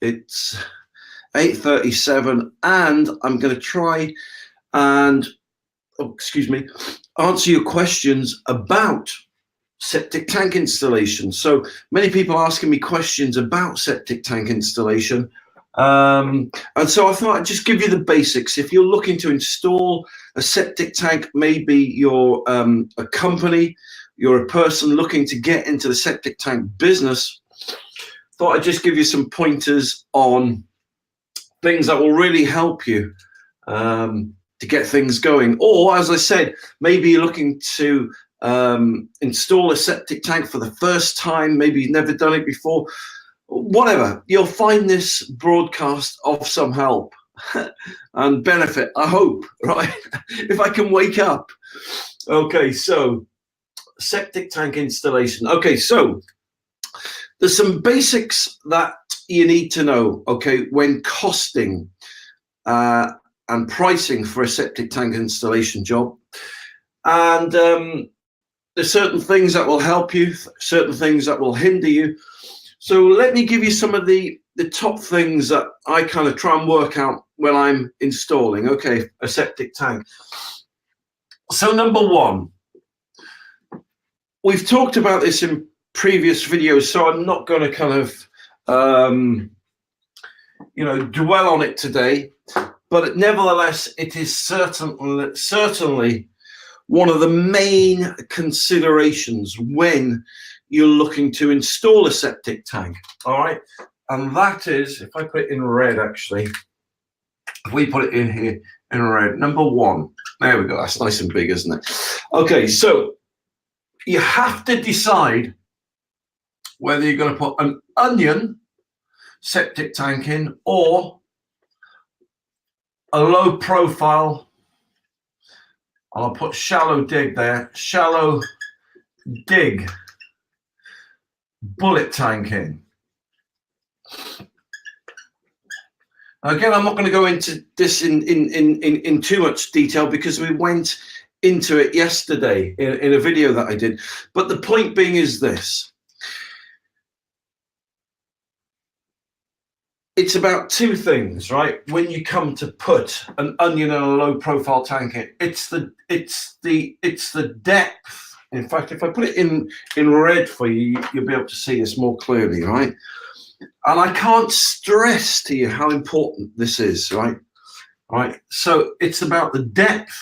It's 8:37, and I'm going to try and, answer your questions about septic tank installation. So many people asking me questions about septic tank installation. And so I thought I'd just give you the basics. If you're looking to install a septic tank, maybe you're a company, you're a person looking to get into the septic tank business, thought I'd just give you some pointers on things that will really help you to get things going. Or, as I said, maybe you're looking to install a septic tank for the first time, maybe you've never done it before. Whatever, you'll find this broadcast of some help and benefit, I hope, right? If I can wake up. Okay, so septic tank installation. Okay, so there's some basics that you need to know, okay, when costing and pricing for a septic tank installation job. And there's certain things that will help you, certain things that will hinder you. So let me give you some of the top things that I kind of try and work out when I'm installing, okay, a septic tank. So number one, we've talked about this in previous videos, so I'm not going to kind of, dwell on it today. But nevertheless, it is certainly one of the main considerations when you're looking to install a septic tank, all right? And that is, if I put it in red, actually, if we put it in here in red, number one, there we go, that's nice and big, isn't it? Okay, so you have to decide whether you're going to put an onion septic tank in or a low profile, I'll put shallow dig there, shallow dig bullet tank in. Again, I'm not going to go into this in too much detail because we went into it yesterday in a video that I did. But the point being is this. It's about two things, right? When you come to put an onion in a low profile tank in, it's the depth. In fact, if I put it in red for you, you'll be able to see this more clearly, right? And I can't stress to you how important this is, right? Right. So it's about the depth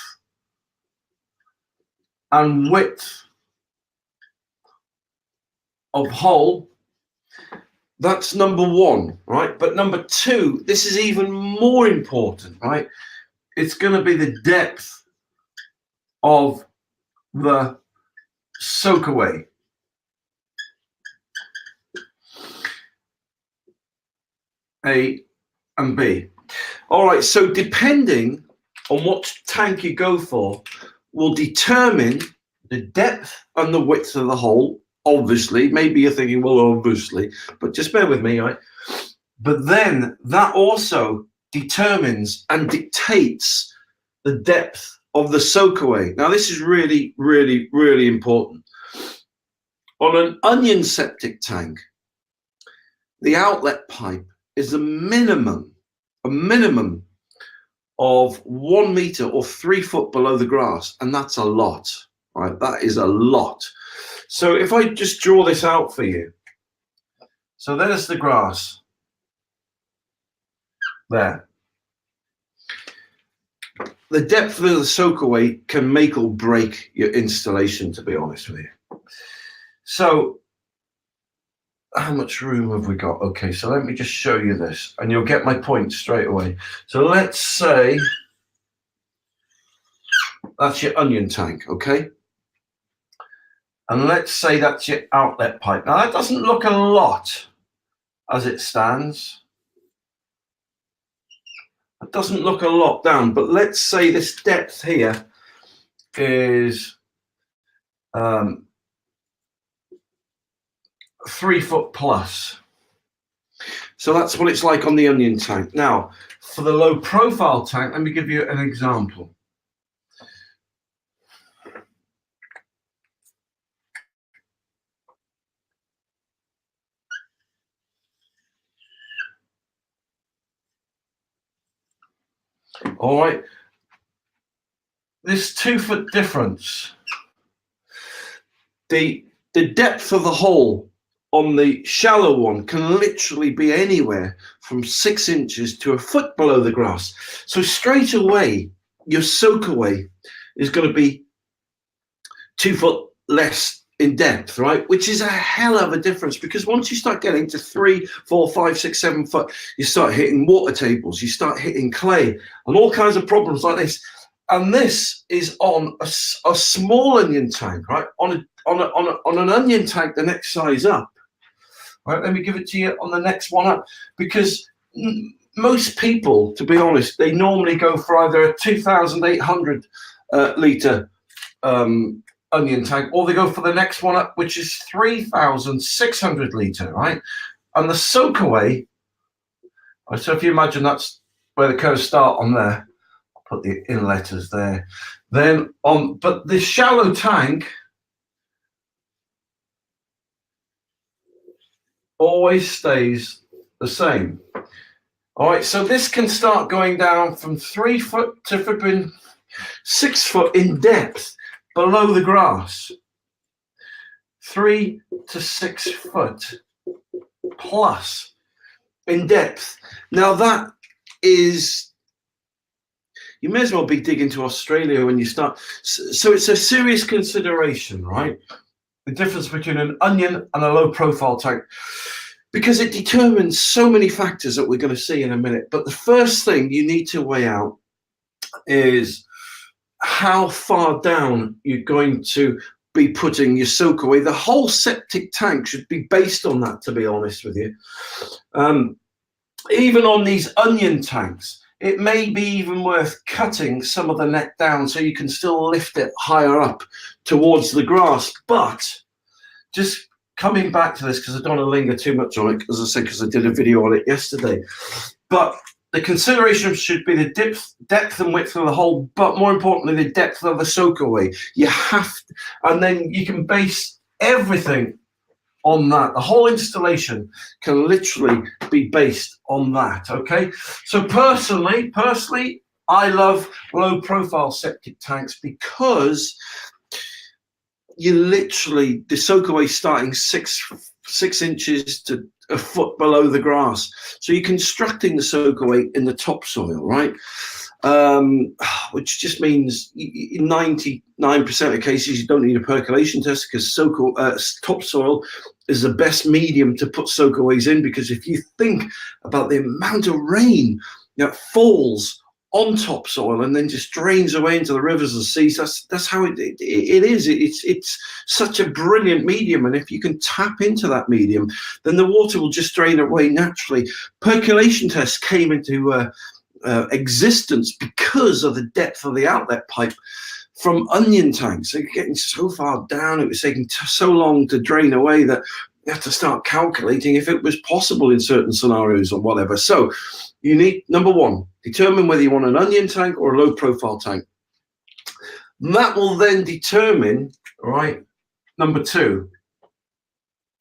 and width of hole. That's number one, right? But number two, this is even more important, right? It's going to be the depth of the soakaway. A and B. All right, so depending on what tank you go for will determine the depth and the width of the hole. Obviously, maybe you're thinking, well, obviously, but just bear with me, right? But then that also determines and dictates the depth of the soakaway. Now, this is really, really, really important. On an onion septic tank, the outlet pipe is a minimum of 1 meter or 3 foot below the grass, and that's a lot, right? That is a lot. So if I just draw this out for you, so there's the grass there. The depth of the soakaway can make or break your installation, to be honest with you. So how much room have we got? Okay, so let me just show you this and you'll get my point straight away. So let's say that's your onion tank, okay? And let's say that's your outlet pipe. Now that doesn't look a lot as it stands. It doesn't look a lot down, but let's say this depth here is 3 foot plus. So that's what it's like on the onion tank. Now, for the low profile tank, let me give you an example. All right. This 2 foot difference, the depth of the hole on the shallow one can literally be anywhere from 6 inches to a foot below the grass. So straight away, your soakaway is going to be 2 foot less in depth, right? Which is a hell of a difference, because once you start getting to 3, 4, 5, 6, 7 foot, you start hitting water tables, you start hitting clay, and all kinds of problems like this. And this is on a small onion tank, right? On an onion tank the next size up. Right, let me give it to you on the next one up, because most people, to be honest, they normally go for either a 2,800 litre onion tank, or they go for the next one up, which is 3,600 litre, right? And the soakaway, so if you imagine that's where the curves start on there, I'll put the in letters there. Then on, but the shallow tank always stays the same. All right, so this can start going down from 3 foot to flipping 6 foot in depth below the grass. 3 to 6 foot plus in depth. Now that is, you may as well be digging to Australia when you start. So it's a serious consideration, right? The difference between an onion and a low profile tank, because it determines so many factors that we're going to see in a minute. But the first thing you need to weigh out is how far down you're going to be putting your soakaway. The whole septic tank should be based on that, to be honest with you. Even on these onion tanks, it may be even worth cutting some of the neck down so you can still lift it higher up towards the grass. But just coming back to this, because I don't want to linger too much on it, as I said, because I did a video on it yesterday. But the consideration should be the depth and width of the hole, but more importantly, the depth of the soakaway. You have to, and then you can base everything on that. The whole installation can literally be based on that, okay? So personally, I love low profile septic tanks, because you literally, the soakaway starting six inches to a foot below the grass. So you're constructing the soakaway in the topsoil, right? Which just means in 99% of cases you don't need a percolation test, because topsoil is the best medium to put soakaways in. Because if you think about the amount of rain that falls on topsoil and then just drains away into the rivers and seas, that's how it is. It's such a brilliant medium, and if you can tap into that medium, then the water will just drain away naturally. Percolation tests came into existence because of the depth of the outlet pipe from onion tanks. They're getting so far down, it was taking so long to drain away that you have to start calculating if it was possible in certain scenarios or whatever. So you need, number one, determine whether you want an onion tank or a low profile tank. That will then determine, right, number two,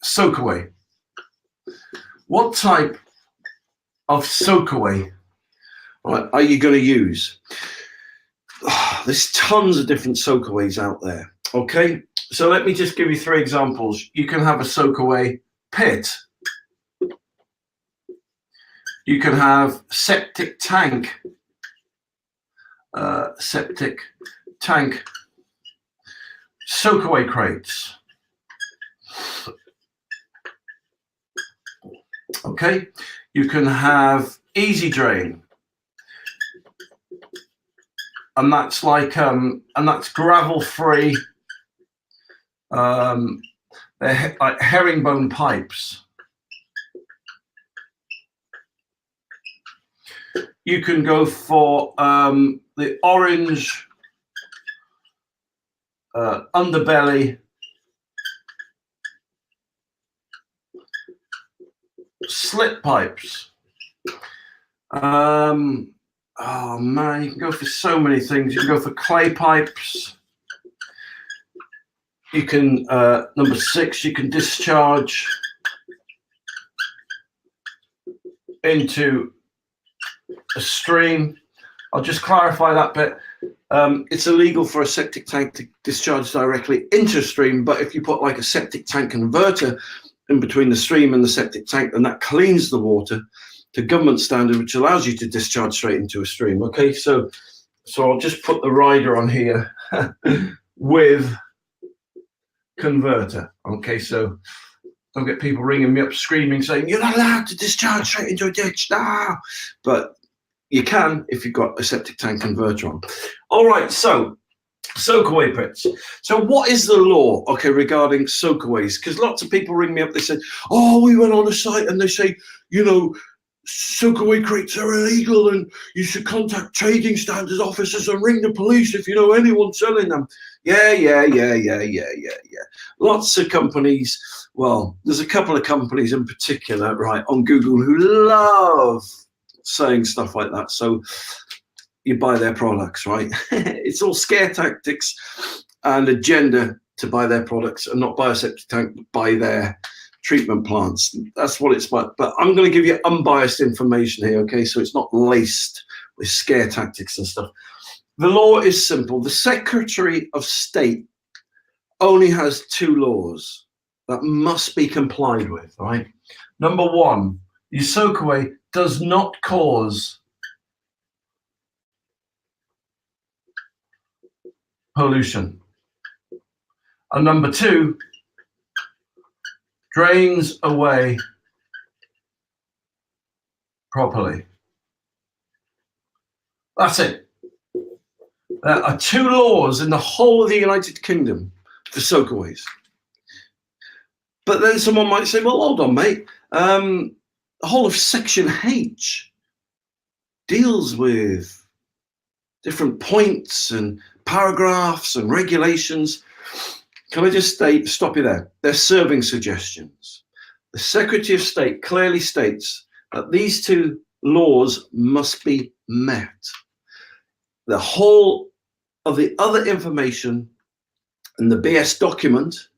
soakaway. What type of soakaway, right, are you going to use? There's tons of different soakaways out there, okay? So let me just give you 3 examples. You can have a soakaway pit. You can have septic tank, soakaway crates. Okay, you can have easy drain, and that's like and that's gravel free. They're like herringbone pipes. You can go for the orange underbelly slit pipes. Oh man, you can go for so many things. You can go for clay pipes. You can, number 6, you can discharge into a stream. I'll just clarify that bit. It's illegal for a septic tank to discharge directly into a stream, but if you put like a septic tank converter in between the stream and the septic tank, then that cleans the water to government standard, which allows you to discharge straight into a stream. Okay, so I'll just put the rider on here with converter. Okay, so don't get people ringing me up screaming saying you're not allowed to discharge straight into a ditch now, but you can if you've got a septic tank converter on. All right, so soakaway pits. So what is the law, okay, regarding soakaways? Because lots of people ring me up, they said, oh, we went on a site and they say, you know, soakaway crates are illegal and you should contact trading standards officers and ring the police if you know anyone selling them. Yeah. Lots of companies, well, there's a couple of companies in particular, right, on Google who love saying stuff like that. So you buy their products, right? It's all scare tactics and agenda to buy their products and not buy a septic tank, but buy their treatment plants. That's what it's about. But I'm going to give you unbiased information here, okay? So it's not laced with scare tactics and stuff. The law is simple. The Secretary of State only has two laws that must be complied with, right? Number one, your soakaway does not cause pollution. And number two, drains away properly. That's it. There are two laws in the whole of the United Kingdom for soakaways. But then someone might say, well, hold on, mate. The whole of Section H deals with different points and paragraphs and regulations. Can I just stop you there? They're serving suggestions. The Secretary of State clearly states that these two laws must be met. The whole of the other information in the BS document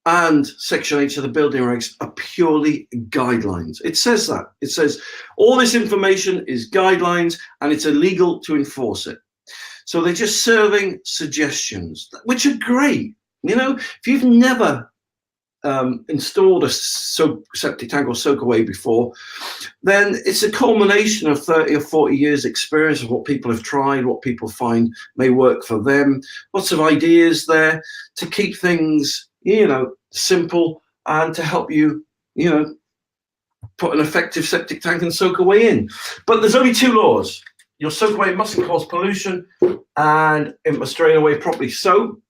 and Section H of the building regs are purely guidelines. It says that. It says all this information is guidelines and it's illegal to enforce it. So they're just serving suggestions, which are great. You know, if you've never installed a septic tank or soakaway before, then it's a culmination of 30 or 40 years experience of what people have tried, what people find may work for them. Lots of ideas there to keep things, you know, simple and to help you, you know, put an effective septic tank and soakaway in. But there's only two laws. Your soakaway mustn't cause pollution and it must drain away properly. So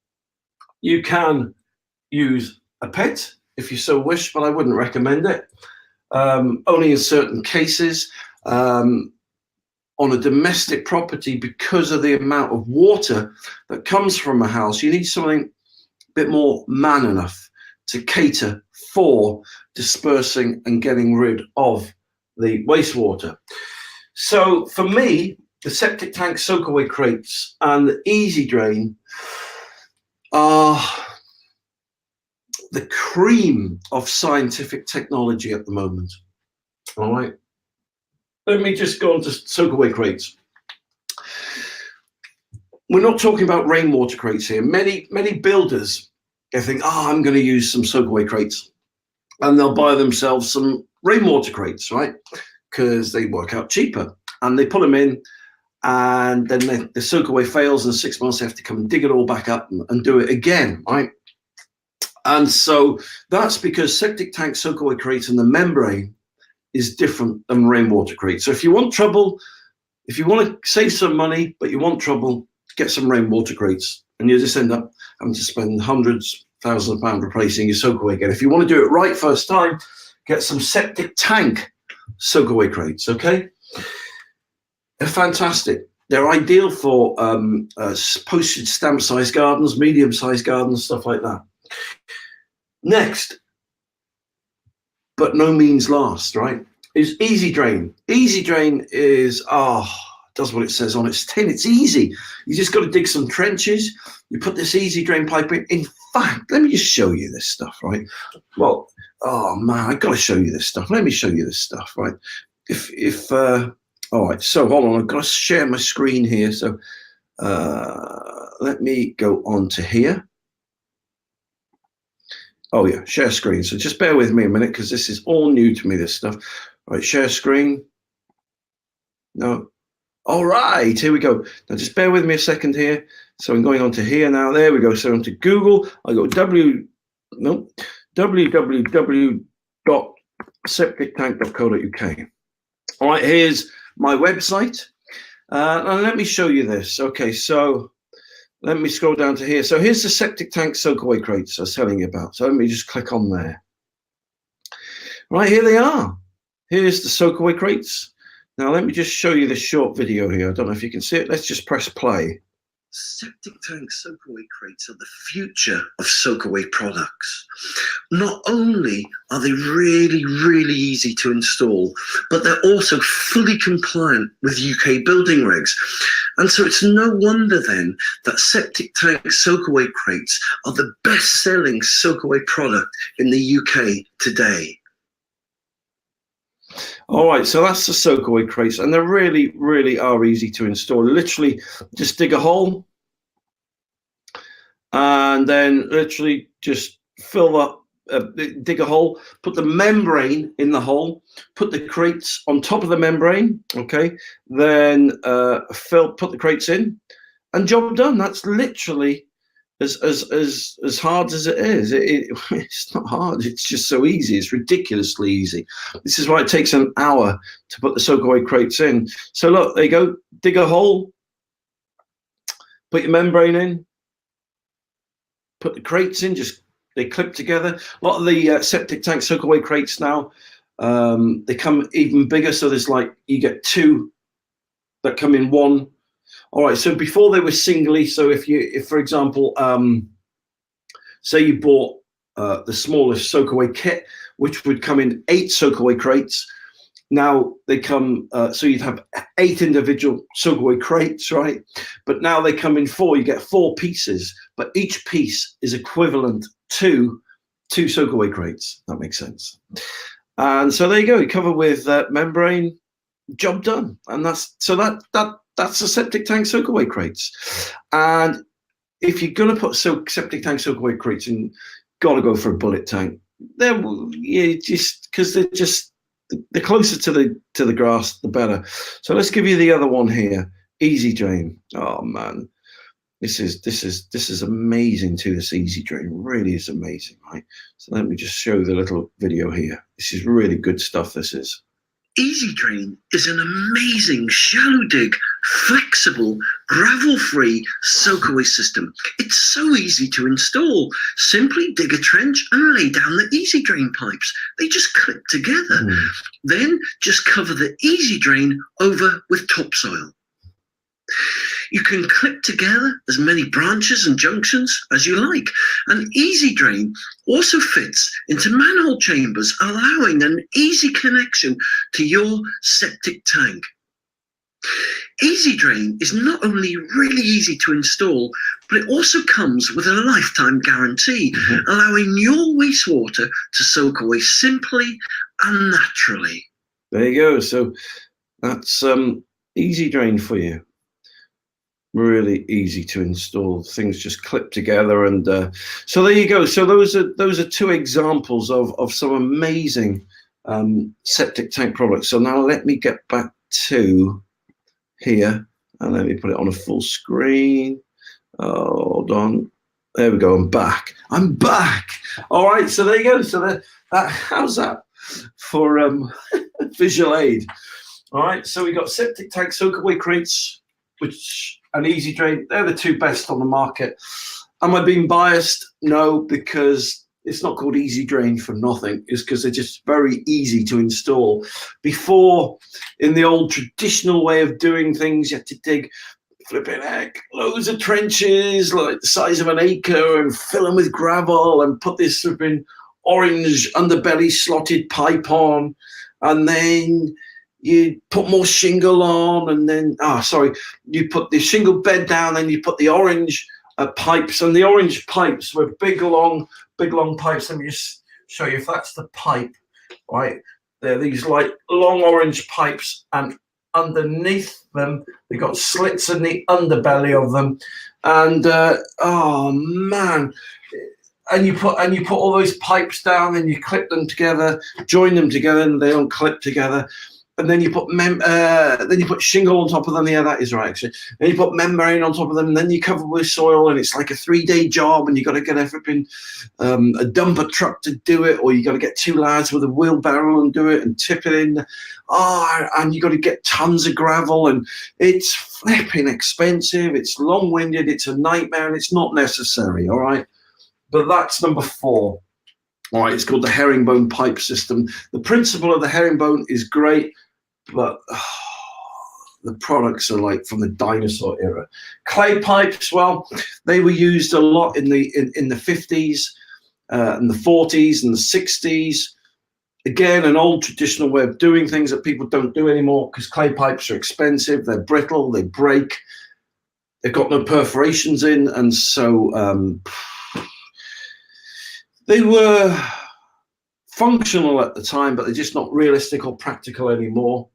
you can use a pit if you so wish, but I wouldn't recommend it. Only in certain cases. On a domestic property, because of the amount of water that comes from a house, you need something a bit more man enough to cater for dispersing and getting rid of the wastewater. So for me, the septic tank soakaway crates and the easy drain are the cream of scientific technology at the moment. All right. Let me just go on to soakaway crates. We're not talking about rainwater crates here. Many builders, they think, I'm going to use some soakaway crates, and they'll buy themselves some rainwater crates, right? Because they work out cheaper, and they put them in, and then the soakaway fails, and 6 months they have to come and dig it all back up and do it again, right? And so that's because septic tank soakaway crates and the membrane is different than rainwater crates. So if you want trouble, if you want to save some money, but you want trouble, get some rainwater crates, and you just end up having to spend hundreds, thousands of pounds replacing your soakaway again. If you want to do it right first time, get some septic tank soakaway crates, okay? They're fantastic. They're ideal for postage stamp size gardens, medium size gardens, stuff like that. Next, but no means last, right, is easy drain. Easy drain is, does what it says on its tin. It's easy. You just got to dig some trenches. You put this easy drain pipe in. In fact, let me just show you this stuff, right? Well, oh man, I got to show you this stuff. Let me show you this stuff, right? If All right, so hold on, I've got to share my screen here. So let me go on to here. Oh yeah, share screen. So just bear with me a minute because this is all new to me, this stuff. All right, share screen. No. All right, here we go. Now just bear with me a second here. So I'm going on to here now. There we go. So onto Google. I go www.septictank.co.uk. All right, here's my website. Now let me show you this. Okay, so let me scroll down to here. So here's the septic tank soakaway crates I was telling you about. So let me just click on there. Right, here they are. Here's the soakaway crates. Now let me just show you this short video here. I don't know if you can see it. Let's just press play. Septic tank soakaway crates are the future of soakaway products. Not only are they really, really easy to install, but they're also fully compliant with UK building regs. And so it's no wonder then that septic tank soakaway crates are the best-selling soakaway product in the UK today. All right, so that's the soakaway crates, and they really, really are easy to install. Literally, just dig a hole, and then literally just fill up, dig a hole, put the membrane in the hole, put the crates on top of the membrane, okay? Then put the crates in, and job done. That's literally as hard as it is. It's not hard. It's just so easy. It's ridiculously easy. This is why it takes an hour to put the soakaway crates in. So look, there you go. Dig a hole, put your membrane in, put the crates in. Just they clip together. A lot of the septic tank soakaway crates now, they come even bigger. So there's like you get two that come in one. All right, so before they were singly, so if for example, say you bought the smallest soakaway kit, which would come in 8 soakaway crates, now they come, so you'd have 8 individual soakaway crates, right? But now they come in 4, you get 4 pieces, but each piece is equivalent to 2 soakaway crates. That makes sense. And so there you go, you cover with membrane, job done. And that's the septic tank soakaway crates. And if you're going to put septic tank soakaway crates in, got to go for a bullet tank. They're just because they're closer to the grass, the better. So let's give you the other one here, Easy Drain. Oh man, this is amazing too. This Easy Drain really is amazing, right? So let me just show the little video here. This is really good stuff. This is. Easy Drain is an amazing shallow dig, flexible, gravel-free soakaway system. It's so easy to install. Simply dig a trench and lay down the Easy Drain pipes. They just clip together. Then just cover the Easy Drain over with topsoil. You can clip together as many branches and junctions as you like. An Easy Drain also fits into manhole chambers, allowing an easy connection to your septic tank. Easy Drain is not only really easy to install, but it also comes with a lifetime guarantee, allowing your wastewater to soak away simply and naturally. There you go. So that's Easy Drain for you. Really easy to install. Things just clip together, and so there you go. So those are 2 examples of some amazing septic tank products. So now let me get back to here and let me put it on a full screen. Hold on. There we go. I'm back. All right. So there you go. So that how's that for visual aid? All right. So we got septic tank soakaway crates, which an Easy Drain, they're the 2 best on the market. Am I being biased? No, because it's not called Easy Drain for nothing. It's because they're just very easy to install. Before, in the old traditional way of doing things, you had to dig flipping heck, loads of trenches like the size of an acre and fill them with gravel and put this flipping orange underbelly slotted pipe on, and then you put more shingle on, and then you put the shingle bed down, then you put the orange pipes, and the orange pipes were big long pipes. Let me just show you if that's the pipe, right? They're these like long orange pipes, and underneath them. They've got slits in the underbelly of them, and oh man. And you put all those pipes down, and you clip them together, join them together, and they don't clip together. And then you put shingle on top of them. Yeah, that is right, actually. Then you put membrane on top of them, and then you cover with soil, and it's like a 3-day job, and you got to get everything, a dumper truck to do it, or you got to get 2 lads with a wheelbarrow and do it and tip it in. Oh, and you got to get tons of gravel, and it's flipping expensive. It's long-winded. It's a nightmare, and it's not necessary. All right, but that's number 4. All right, it's called the herringbone pipe system. The principle of the herringbone is great, but the products are like from the dinosaur era. Clay pipes, well, they were used a lot in the 50s, and the 40s and the 60s. Again, an old traditional way of doing things that people don't do anymore, because clay pipes are expensive, they're brittle, they break, they've got no perforations in, and so they were functional at the time, but they're just not realistic or practical anymore.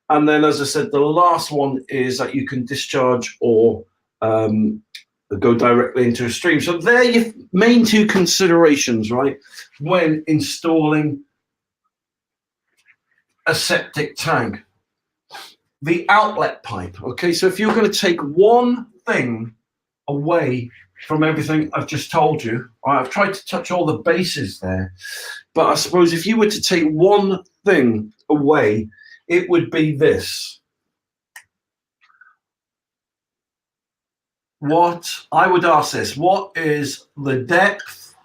And then, as I said, the last one is that you can discharge or go directly into a stream. So they're your main 2 considerations, right, when installing a septic tank. The outlet pipe, okay? So if you're going to take one thing away from everything I've just told you, I've tried to touch all the bases there, but I suppose if you were to take one thing away, it would be this. What I would ask this: what is the depth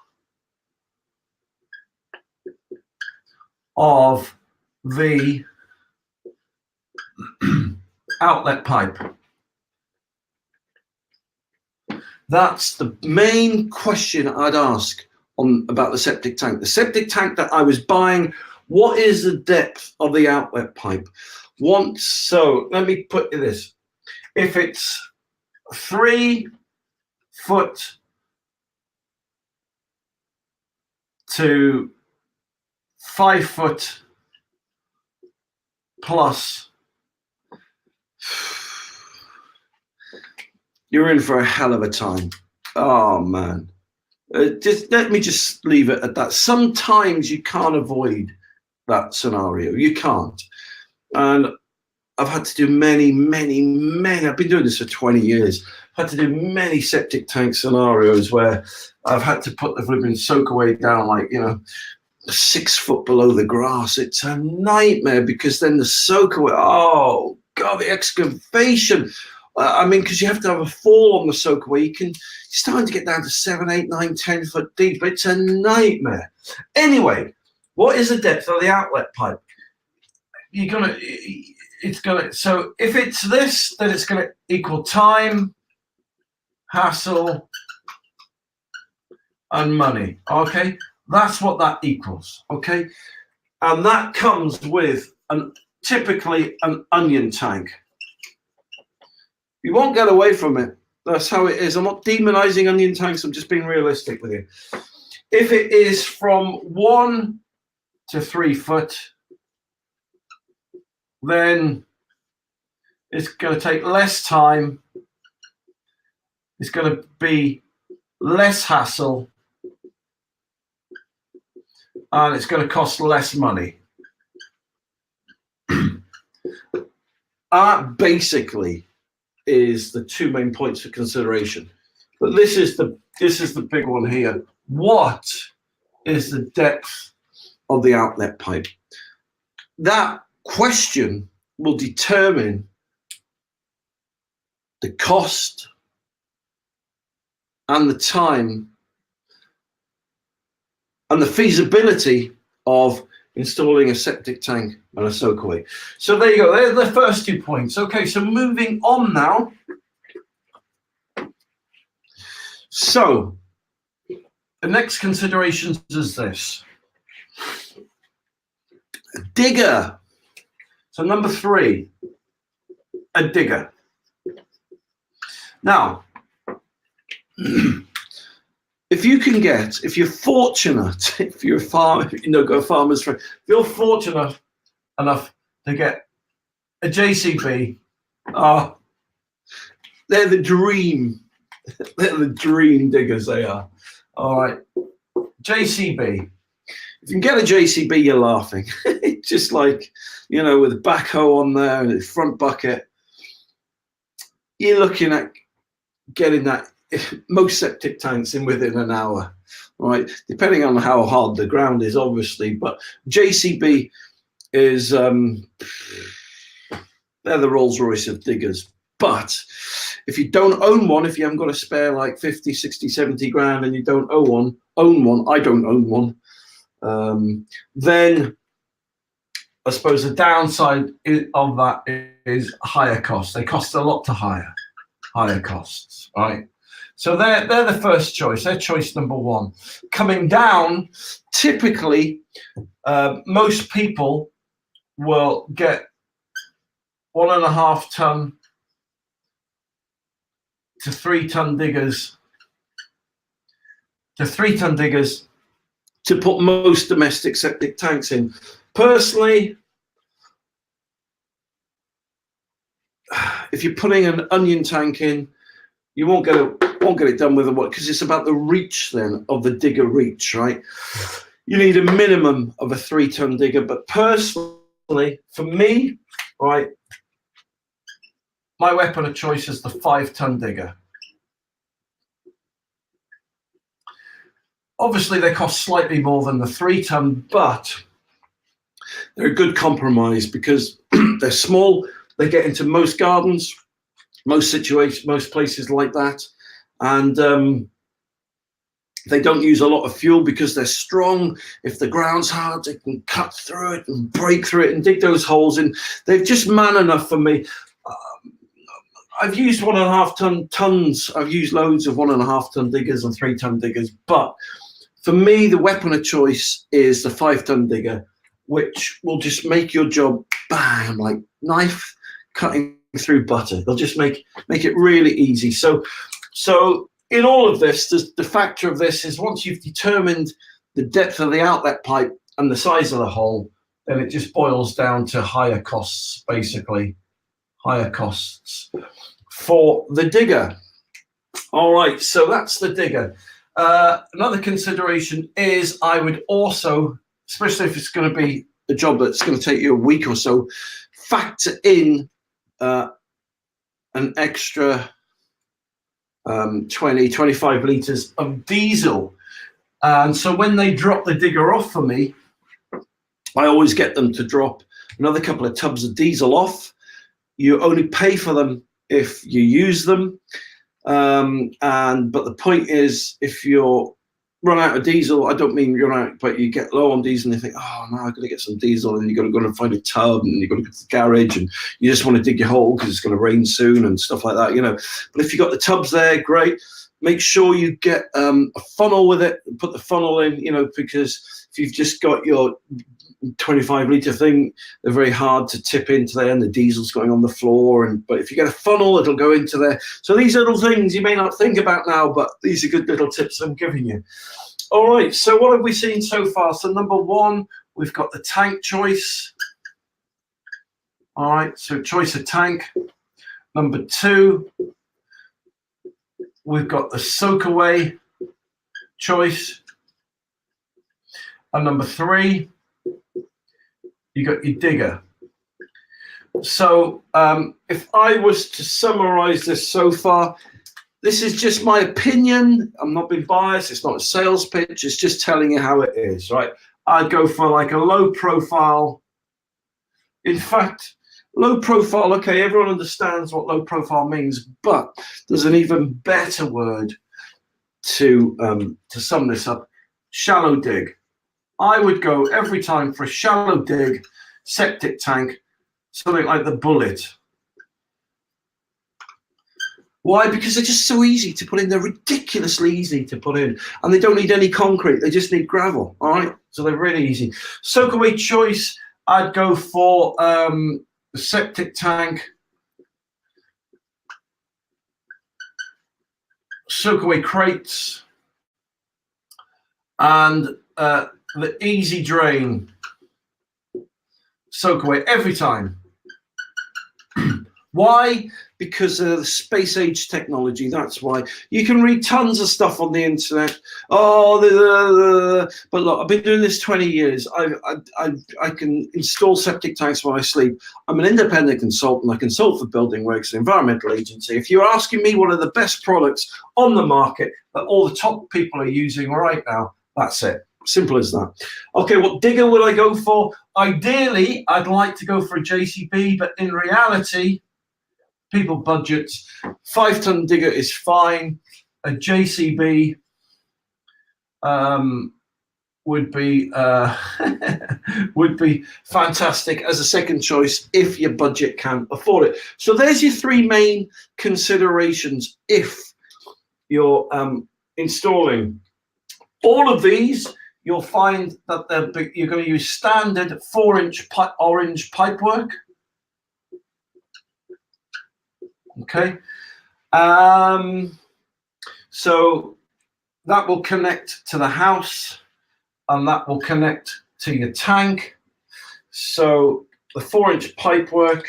of the outlet pipe? That's the main question I'd ask about the septic tank. The septic tank that I was buying, what is the depth of the outlet pipe? So let me put this. If it's 3 foot to 5 foot plus, you're in for a hell of a time. Oh man. Just let me just leave it at that. Sometimes you can't avoid that scenario. You can't. And I've had to do many, I've been doing this for 20 years. I've had to do many septic tank scenarios where I've had to put the flipping soakaway down, like, 6 foot below the grass. It's a nightmare, because then the soakaway, oh God, the excavation. Because you have to have a fall on the soakaway. You're starting to get down to 7, 8, 9, 10 foot deep. It's a nightmare. Anyway, what is the depth of the outlet pipe? So if it's this, then it's gonna equal time, hassle, and money. Okay, that's what that equals. Okay, and that comes with typically an onion tank. You won't get away from it. That's how it is. I'm not demonizing onion tanks. I'm just being realistic with you. If it is from 1 to 3 foot, then it's going to take less time. It's going to be less hassle, and it's going to cost less money. Basically is the 2 main points for consideration. But this is the big one here. What is the depth of the outlet pipe? That question will determine the cost and the time and the feasibility of installing a septic tank and a soakaway. So there you go. They're the first 2 points. Okay, so moving on now. So the next consideration is this. A digger. So number 3, a digger. Now, if you're fortunate, if you're a farmer, go farmer's friend, if you're fortunate enough to get a JCB, they're the dream. They're the dream diggers, they are. All right, JCB. If you can get a JCB, you're laughing. Just like, you know, with a backhoe on there and a front bucket, you're looking at getting that most septic tanks in within an hour, right? Depending on how hard the ground is, obviously. But JCB is they're the Rolls Royce of diggers. But if you don't own one, if you haven't got a spare like 50, 60, 70 grand and you don't own one, I don't own one, then I suppose the downside of that is higher costs. They cost a lot to hire costs, right? So they're the first choice. They're choice number one. Coming down, typically, most people will get 1.5 ton to 3 ton diggers. To 3 ton diggers to put most domestic septic tanks in. Personally, if you're putting an onion tank in, you won't get it done with a what, because it's about the reach then of the digger reach, right? You need a minimum of a 3 ton digger, but personally, for me, right, my weapon of choice is the 5 ton digger. Obviously, they cost slightly more than the 3 ton, but they're a good compromise because they're small. They get into most gardens, most situations, most places like that. And they don't use a lot of fuel because they're strong. If the ground's hard, they can cut through it and break through it and dig those holes in. They're just man enough for me. I've used 1.5 tons. I've used loads of 1.5 ton diggers and 3 ton diggers. But for me, the weapon of choice is the 5 ton digger, which will just make your job bang, like knife cutting through butter. They'll just make it really easy. So in all of this, the factor of this is once you've determined the depth of the outlet pipe and the size of the hole, then it just boils down to higher costs, basically. Higher costs for the digger. All right, so that's the digger. Another consideration is I would also, especially if it's going to be a job that's going to take you a week or so, factor in an extra 20-25 litres of diesel. And so when they drop the digger off for me, I always get them to drop another couple of tubs of diesel off. You only pay for them if you use them. But the point is, if you're run out of diesel, I don't mean run out, but you get low on diesel and you think, oh no, I've got to get some diesel, and you've got to go and find a tub and you've got to go to the garage and you just want to dig your hole because it's going to rain soon and stuff like that, you know. But if you've got the tubs there, great. Make sure you get a funnel with it, put the funnel in, you know, because if you've just got your 25 litre thing, they're very hard to tip into there and the diesel's going on the floor. But if you get a funnel, it'll go into there. So these little things you may not think about now, but these are good little tips I'm giving you. All right, so what have we seen so far? So number one, we've got the tank choice. All right, so choice of tank. Number two, we've got the soakaway choice. And number three, you got your digger. So if I was to summarize this so far, this is just my opinion. I'm not being biased. It's not a sales pitch. It's just telling you how it is, right? I'd go for like a low profile. In fact, low profile, okay, everyone understands what low profile means, but there's an even better word to sum this up. Shallow dig. I would go every time for a shallow dig septic tank, something like the Bullet. Why? Because they're just so easy to put in. They're ridiculously easy to put in, and they don't need any concrete. They just need gravel. All right, so they're really easy. Soakaway choice, I'd go for the septic tank, soakaway crates, and the easy drain soakaway every time. Why? Because of the space age technology. That's why. You can read tons of stuff on the internet. But look, I've been doing this 20 years. I can install septic tanks while I sleep. I'm an independent consultant. I consult for building regs, environmental agency. If you're asking me what are the best products on the market that all the top people are using right now, that's it. Simple as that. Okay, what digger would I go for? Ideally, I'd like to go for a JCB, but in reality, people budgets, 5-ton digger is fine. A JCB would be would be fantastic as a second choice if your budget can afford it. So there's your three main considerations if you're installing. All of these, you'll find that you're going to use standard 4-inch orange pipework. Okay, so that will connect to the house and that will connect to your tank. So the 4-inch pipework.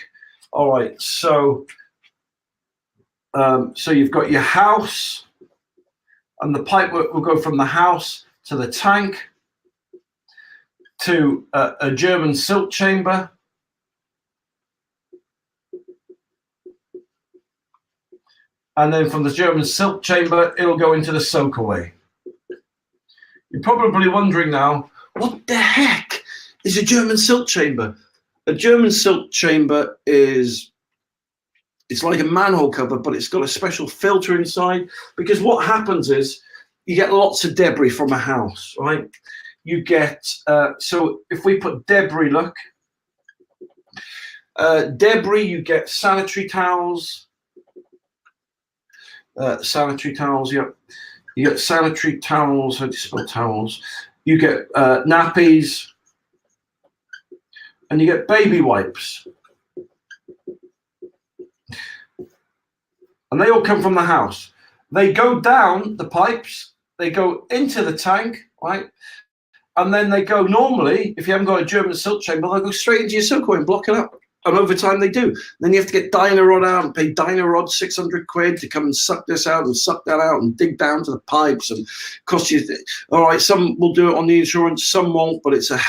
All right, so you've got your house and the pipework will go from the house to the tank to a German silt chamber. And then from the German silt chamber, it'll go into the soakaway. You're probably wondering now, what the heck is a German silt chamber? A German silt chamber it's like a manhole cover, but it's got a special filter inside, because what happens is you get lots of debris from a house, right? You get, so if we put debris, look, debris, you get sanitary towels, yeah. You get sanitary towels, how do you spell towels? You get nappies, and you get baby wipes. And they all come from the house. They go down the pipes, they go into the tank, right? And then they go, normally, if you haven't got a German silt chamber, they'll go straight into your soakaway and block it up. And over time they do. Then you have to get Dynarod out and pay Dynarod 600 quid to come and suck this out and suck that out and dig down to the pipes and cost you. All right, some will do it on the insurance, some won't, but it's a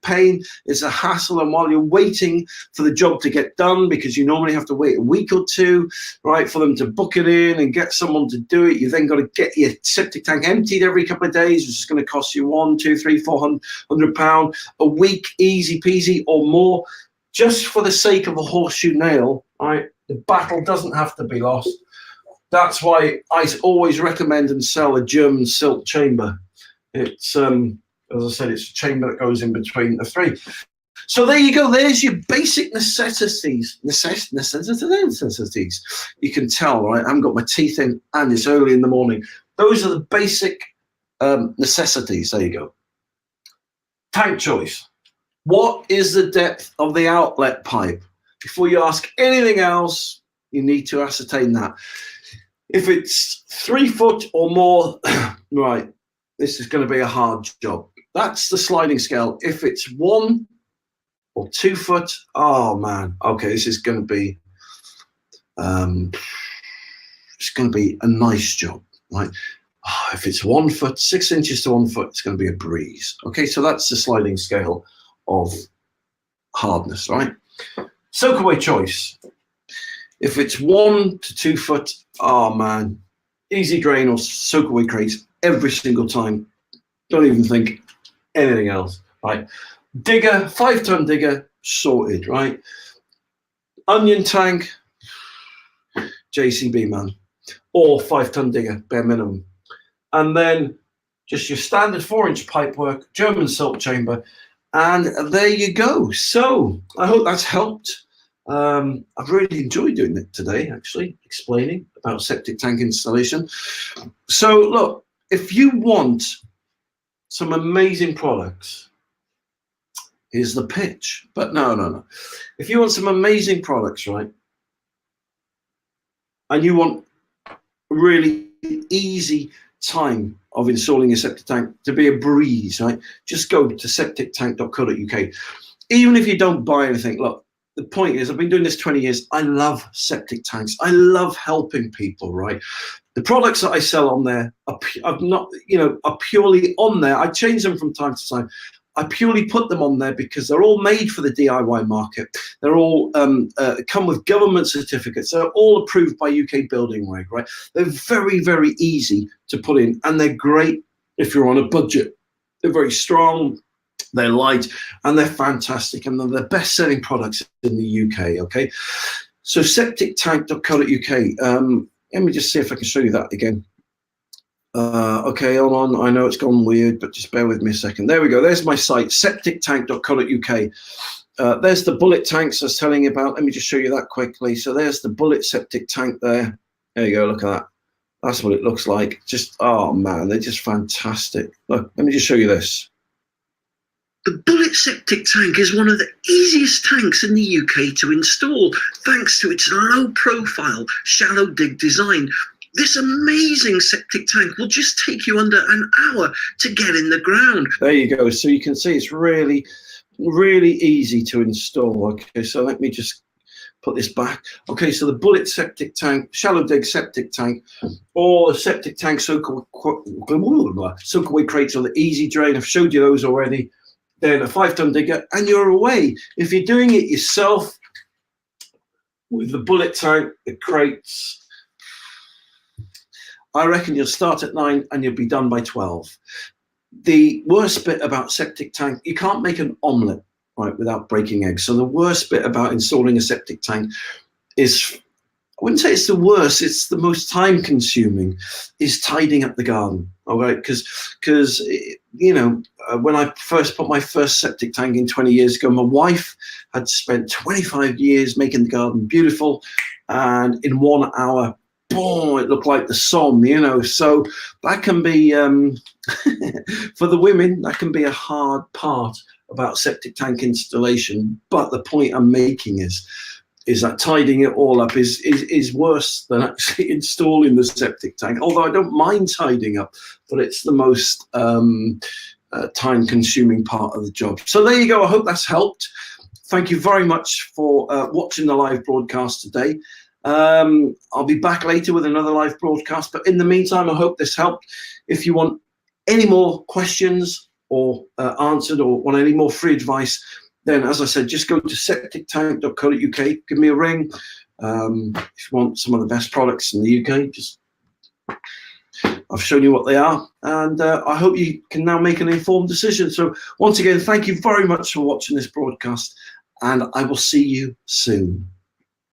pain, it's a hassle. And while you're waiting for the job to get done, because you normally have to wait a week or two, right, for them to book it in and get someone to do it, you then got to get your septic tank emptied every couple of days, which is going to cost you £400 a week, easy peasy or more. Just for the sake of a horseshoe nail, right? The battle doesn't have to be lost. That's why I always recommend and sell a German silt chamber. It's, as I said, it's a chamber that goes in between the three. So there you go. There's your basic necessities. Necessities. You can tell, right? I haven't got my teeth in, and it's early in the morning. Those are the basic necessities. There you go. Tank choice. What is the depth of the outlet pipe? Before you ask anything else, you need to ascertain that. If it's 3 foot or more, right, this is going to be a hard job. That's the sliding scale. If it's 1 or 2 foot, oh man, okay, this is going to be, it's going to be a nice job, right? Oh, if it's 1 foot, 6 inches to 1 foot, it's going to be a breeze. Okay, so that's the sliding scale of hardness, right? Soakaway choice. If it's 1 to 2 foot, oh man, easy drain or soakaway crates every single time. Don't even think anything else, right? Digger, 5-ton digger, sorted, right? Onion tank, JCB, man, or 5-ton digger, bare minimum. And then just your standard 4-inch pipework, German silt chamber. And there you go. So I hope that's helped. I've really enjoyed doing it today, actually, explaining about septic tank installation. So look, if you want some amazing products, here's the pitch. But no. If you want some amazing products, right, and you want really easy time of installing a septic tank to be a breeze, right? Just go to septictank.co.uk. Even if you don't buy anything, look, the point is, I've been doing this 20 years. I love septic tanks. I love helping people, right? The products that I sell on there are not, are purely on there. I change them from time to time. I purely put them on there because they're all made for the DIY market. They're all come with government certificates. They're all approved by UK Building Reg, right? They're very, very easy to put in, and they're great if you're on a budget. They're very strong, they're light, and they're fantastic, and they're the best-selling products in the UK, okay? So septictank.co.uk. Let me just see if I can show you that again. Okay, hold on. I know it's gone weird, but just bear with me a second. There we go. There's my site, septictank.co.uk. There's the bullet tanks I was telling you about. Let me just show you that quickly. So there's the bullet septic tank there. There you go. Look at that. That's what it looks like. Just, oh man, they're just fantastic. Look, let me just show you this. The bullet septic tank is one of the easiest tanks in the UK to install, thanks to its low profile, shallow dig design. This amazing septic tank will just take you under an hour to get in the ground. There you go. So you can see it's really, really easy to install. Okay, so let me just put this back. Okay, so the bullet septic tank, shallow dig septic tank, or septic tank soakaway crates or the easy drain. I've showed you those already. Then a 5-ton digger, and you're away. If you're doing it yourself with the bullet tank, the crates, I reckon you'll start at 9 and you'll be done by 12. The worst bit about septic tank, you can't make an omelette, right, without breaking eggs. So the worst bit about installing a septic tank is, I wouldn't say it's the worst, it's the most time consuming, is tidying up the garden. All right, because when I first put my first septic tank in 20 years ago, my wife had spent 25 years making the garden beautiful, and in 1 hour, boom, it looked like the Somme, So that can be, for the women, that can be a hard part about septic tank installation. But the point I'm making is that tidying it all up is worse than actually installing the septic tank. Although I don't mind tidying up, but it's the most time-consuming part of the job. So there you go. I hope that's helped. Thank you very much for watching the live broadcast today. I'll be back later with another live broadcast, but in the meantime, I hope this helped. If you want any more questions or answered, or want any more free advice, then, as I said, just go to septictank.co.uk, give me a ring. If you want some of the best products in the UK, I've shown you what they are, and I hope you can now make an informed decision. So once again, thank you very much for watching this broadcast, and I will see you soon.